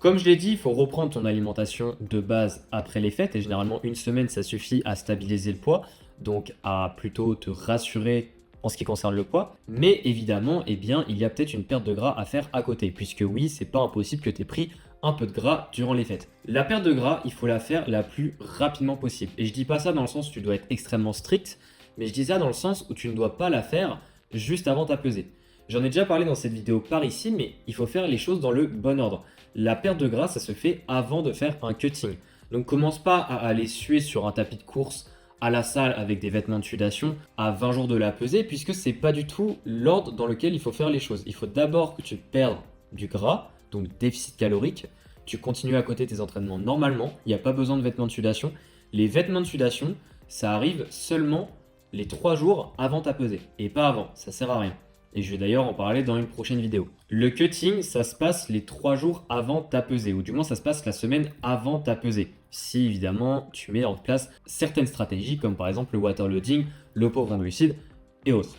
Comme je l'ai dit, il faut reprendre ton alimentation de base après les fêtes et généralement une semaine ça suffit à stabiliser le poids, donc à plutôt te rassurer en ce qui concerne le poids. Mais évidemment, eh bien, il y a peut-être une perte de gras à faire à côté, puisque oui, c'est pas impossible que tu aies pris un peu de gras durant les fêtes. La perte de gras, il faut la faire la plus rapidement possible. Et je dis pas ça dans le sens où tu dois être extrêmement strict, mais je dis ça dans le sens où tu ne dois pas la faire juste avant ta pesée. J'en ai déjà parlé dans cette vidéo par ici, mais il faut faire les choses dans le bon ordre. La perte de gras, ça se fait avant de faire un cutting. Donc commence pas à aller suer sur un tapis de course à la salle avec des vêtements de sudation à 20 jours de la pesée, puisque c'est pas du tout l'ordre dans lequel il faut faire les choses. Il faut d'abord que tu perdes du gras, donc déficit calorique. Tu continues à côté tes entraînements normalement, il n'y a pas besoin de vêtements de sudation. Les vêtements de sudation, ça arrive seulement les 3 jours avant ta pesée, et pas avant, ça sert à rien. Et je vais d'ailleurs en parler dans une prochaine vidéo. Le cutting, ça se passe les 3 jours avant ta pesée, ou du moins ça se passe la semaine avant ta pesée. Si évidemment tu mets en place certaines stratégies, comme par exemple le waterloading, le pauvre glucides et autres.